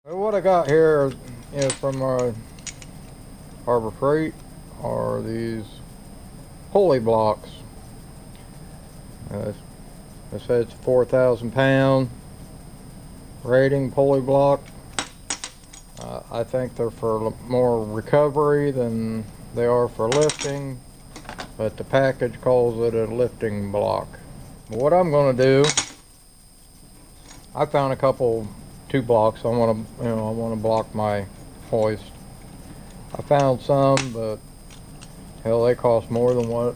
What I got here is from Harbor Freight are these pulley blocks. It says it's 4,000 pound rating pulley block. I think they're for more recovery than they are for lifting, but the package calls it a lifting block. But what I'm going to do, I found a couple 2 blocks. I want to block my hoist. I found some, but hell, they cost more than what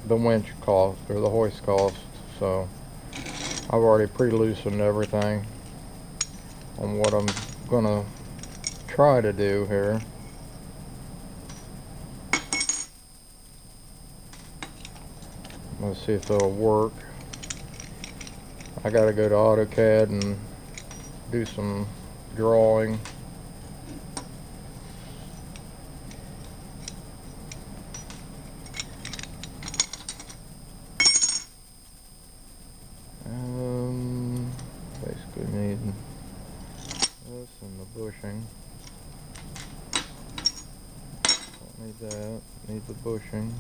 the winch cost or the hoist cost. So I've already pre-loosened everything on what I'm gonna try to do here. Let's see if it'll work. I gotta go to AutoCAD and do some drawing. Basically need this and the bushing. Don't need that. Need the bushing.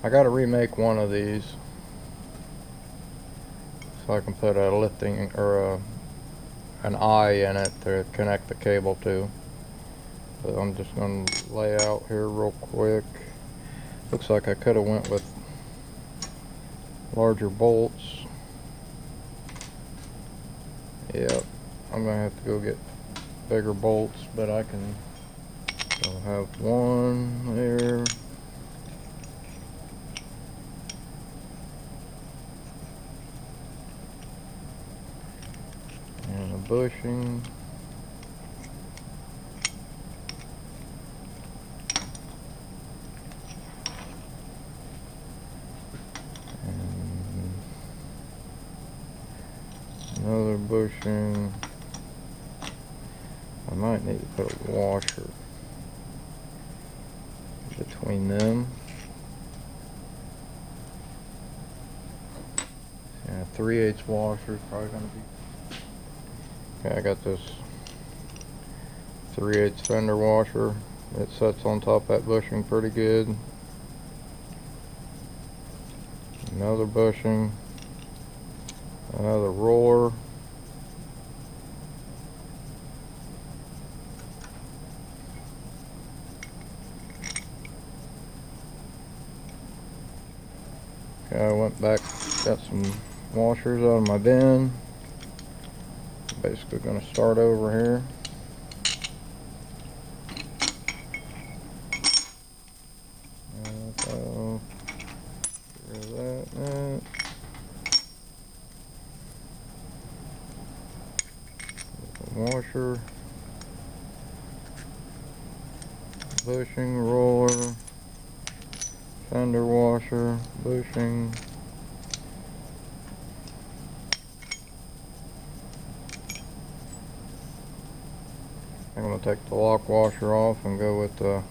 I gotta remake one of these so I can put a lifting or an eye in it to connect the cable to. So I'm just going to lay out here real quick. Looks like I could have went with larger bolts. Yep, I'm going to have to go get bigger bolts, but I can. I'll have one there. And a bushing. And another bushing. I might need to put a washer between them. Yeah, 3/8 washer is probably going to be. Okay, I got this 3/8 fender washer. It sets on top of that bushing pretty good. Another bushing. Another roller. Okay, I went back, got some washers out of my bin. Basically going to start over here. So, get rid of that. Washer, bushing, roller, fender washer, bushing. I'm going to take the lock washer off and go with the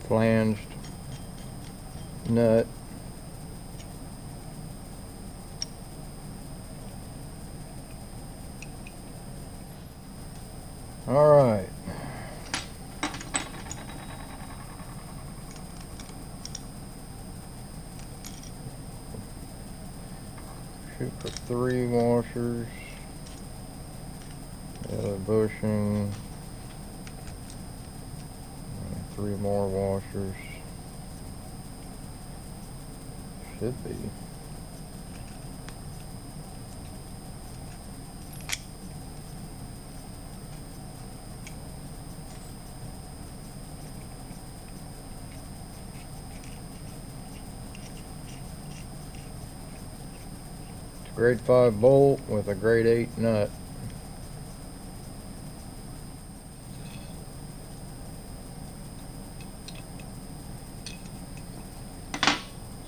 flanged nut. All right. Shoot for 3 washers. Bushing. And 3 more washers. Should be. Grade 5 bolt with a grade 8 nut.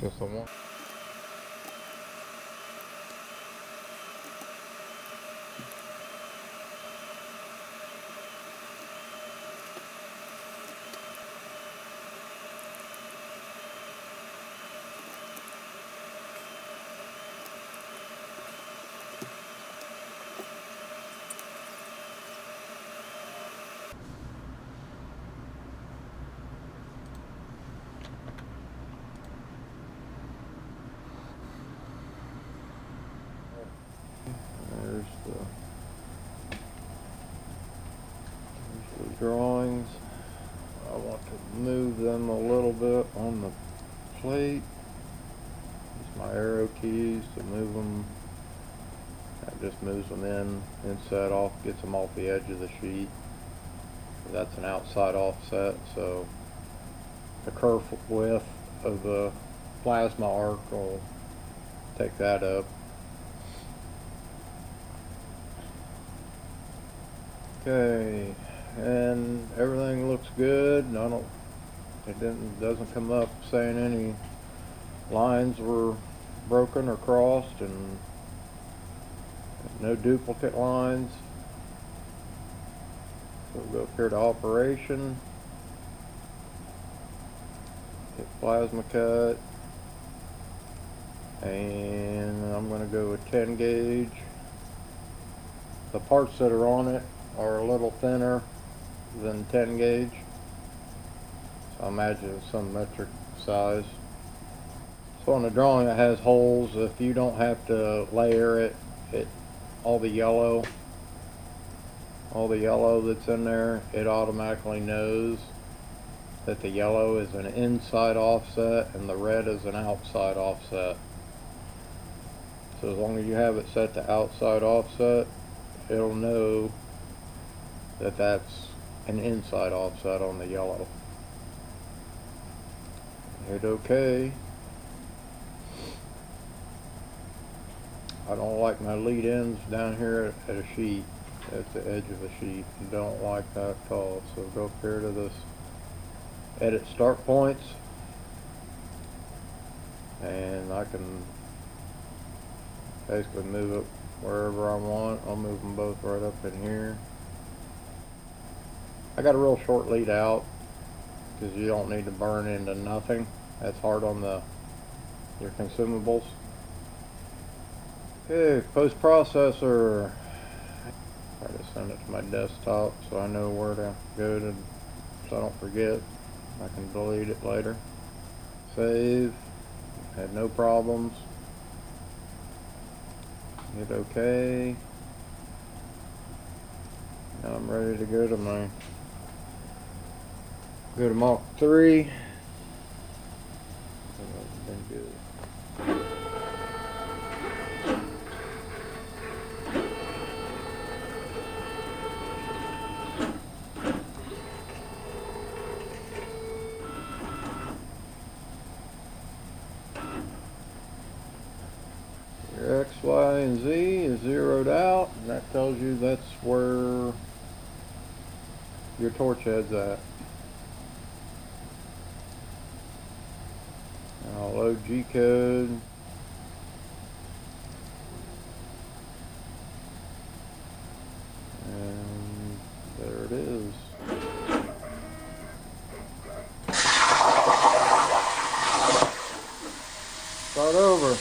Just a one. drawings. I want to move them a little bit on the plate. Use my arrow keys to move them. That just moves them inside off, gets them off the edge of the sheet. That's an outside offset, so the kerf width of the plasma arc will take that up. Okay, and everything looks good. Doesn't come up saying any lines were broken or crossed, and no duplicate lines. So we'll go up here to operation, hit plasma cut, and I'm going to go with 10 gauge. The parts that are on it are a little thinner than 10 gauge, so I imagine it's some metric size. So on the drawing it has holes. If you don't have to layer it, all the yellow that's in there, it automatically knows that the yellow is an inside offset and the red is an outside offset. So as long as you have it set to outside offset, it'll know that that's an inside offset on the yellow. Hit OK. I don't like my lead ends down here at a sheet, at the edge of the sheet. I don't like that at all. So go up here to this edit start points, and I can basically move it wherever I want. I'll move them both right up in here. I got a real short lead out because you don't need to burn into nothing. That's hard on your consumables. Okay, post processor. Try to send it to my desktop so I know where to go to, so I don't forget. I can delete it later. Save. Had no problems. Hit OK. Now I'm ready to go to Mach 3. Been good. Your X, Y, and Z is zeroed out, and that tells you that's where your torch head's at. I'll load G-code. And there it is. Start over.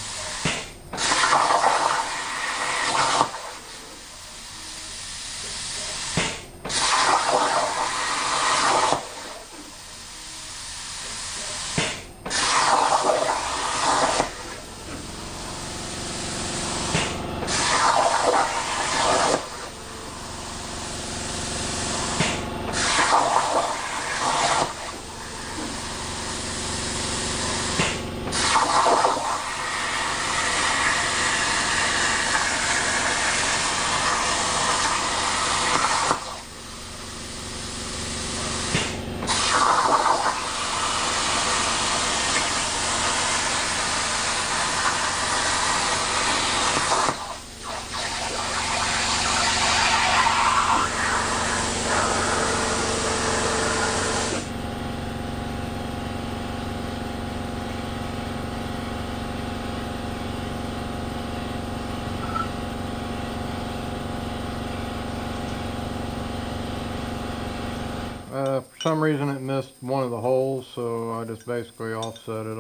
For some reason it missed one of the holes, so I just basically offset it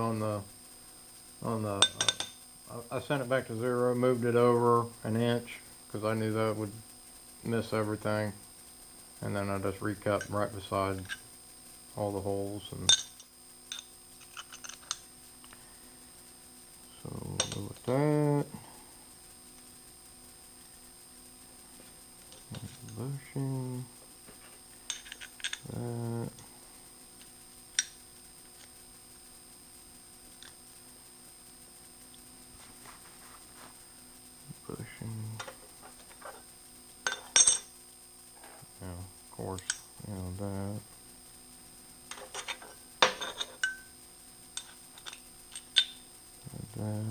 I sent it back to 0, moved it over an inch because I knew that would miss everything, and then I just recut right beside all the holes. And so we'll go with that. Bushing. Pushing. Yeah, of course, you know that. That.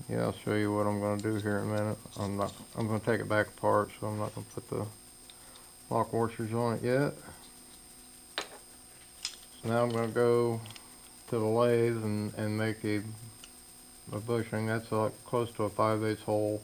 Yeah, I'll show you what I'm going to do here in a minute. I'm going to take it back apart, so I'm not going to put the lock washers on it yet. So now I'm going to go to the lathe and make a bushing. That's like close to a 5/8 hole.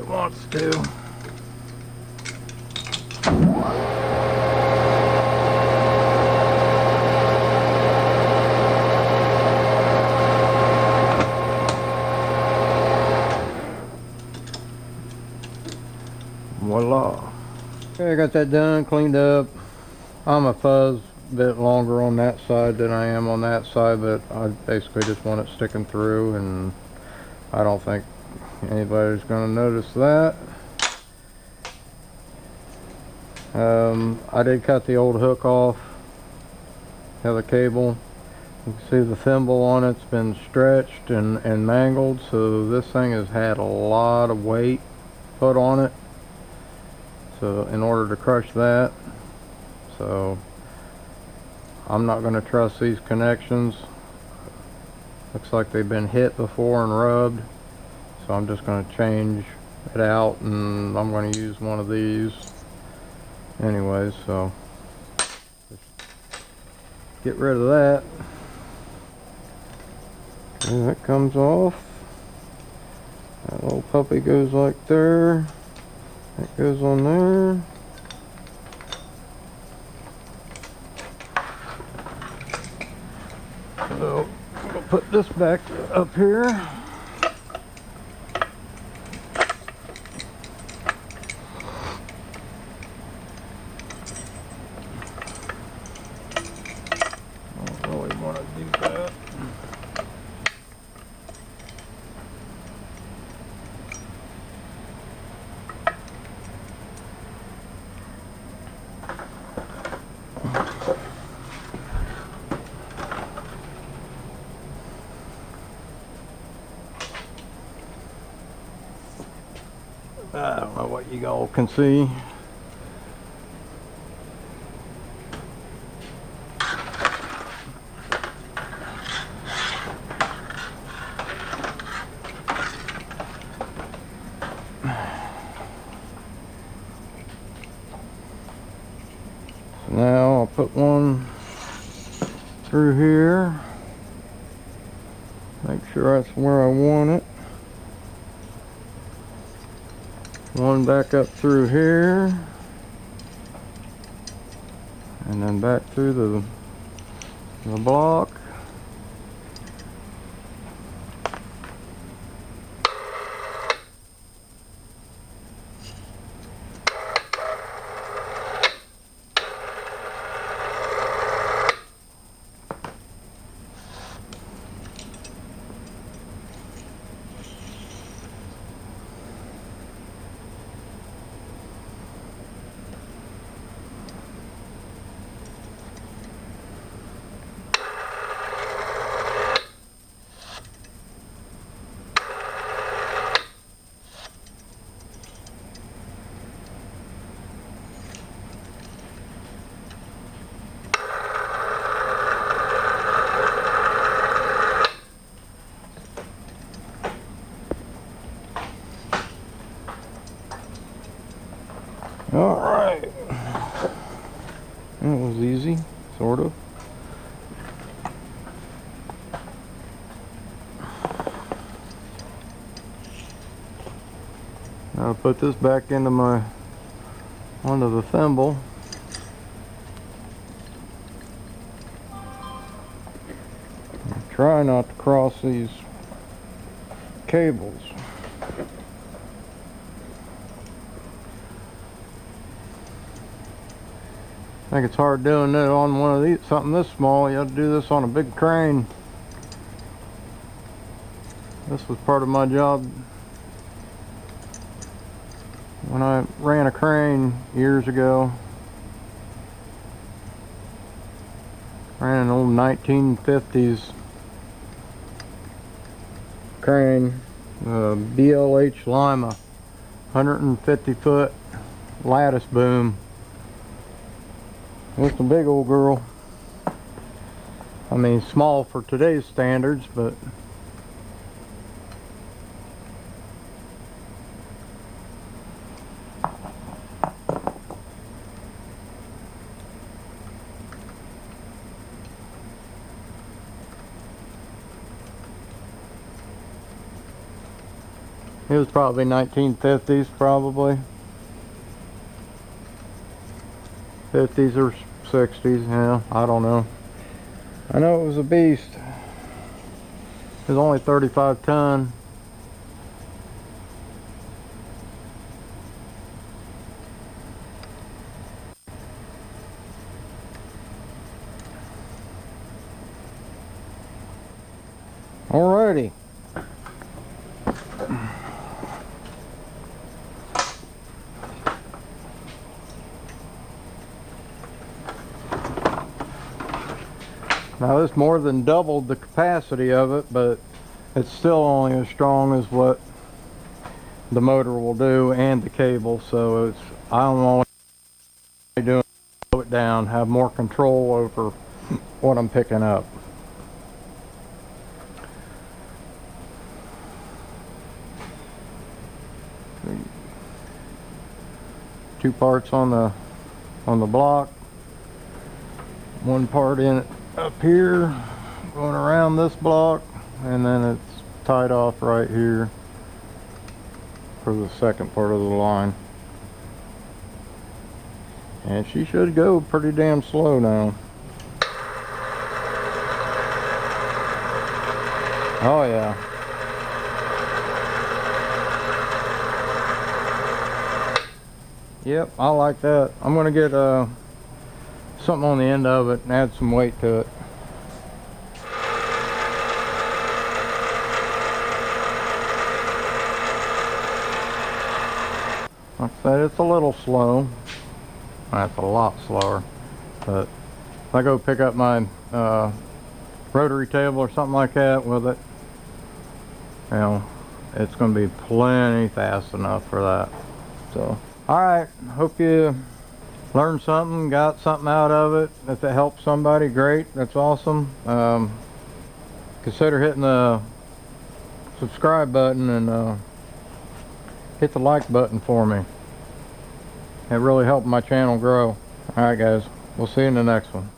Wants to. Voila. Okay, I got that done, cleaned up. I'm a fuzz bit longer on that side than I am on that side, but I basically just want it sticking through, and I don't think anybody's going to notice that. I did cut the old hook off, have the cable. You can see the thimble on it's been stretched and mangled, so this thing has had a lot of weight put on it. in order to crush that. So I'm not going to trust these connections. Looks like they've been hit before and rubbed, so I'm just going to change it out, and I'm going to use one of these anyways. So just get rid of that, and that comes off. That little puppy goes like there, that goes on there. So we'll put this back up here. I don't really want to do that. I don't know what you all can see. Now I'll put one through here. Make sure that's where I want it. One back up through here, and then back through the block. All right, that was easy, sort of. Now I'll put this back into onto the thimble. Try not to cross these cables. I think it's hard doing it on one of these, something this small. You have to do this on a big crane. This was part of my job when I ran a crane years ago. Ran an old 1950s crane, BLH Lima, 150-foot lattice boom. It's a big old girl. I mean, small for today's standards, but it was probably 1950s, probably 50s or 60s. Yeah, I don't know. I know it was a beast. It was only 35 ton. Alrighty. Now this more than doubled the capacity of it, but it's still only as strong as what the motor will do and the cable. So it's, I don't want to do it, slow it down, have more control over what I'm picking up. Two parts on the block, one part in it up here going around this block, and then it's tied off right here for the second part of the line. And she should go pretty damn slow now. Oh yeah. Yep, I like that. I'm gonna get something on the end of it and add some weight to it. Like I said, it's a little slow. That's a lot slower. But if I go pick up my rotary table or something like that with it, you know, it's gonna be plenty fast enough for that. So, alright, hope you learned something, got something out of it. If it helps somebody, great, that's awesome. Consider hitting the subscribe button and hit the like button for me. It really helped my channel grow. Alright guys, we'll see you in the next one.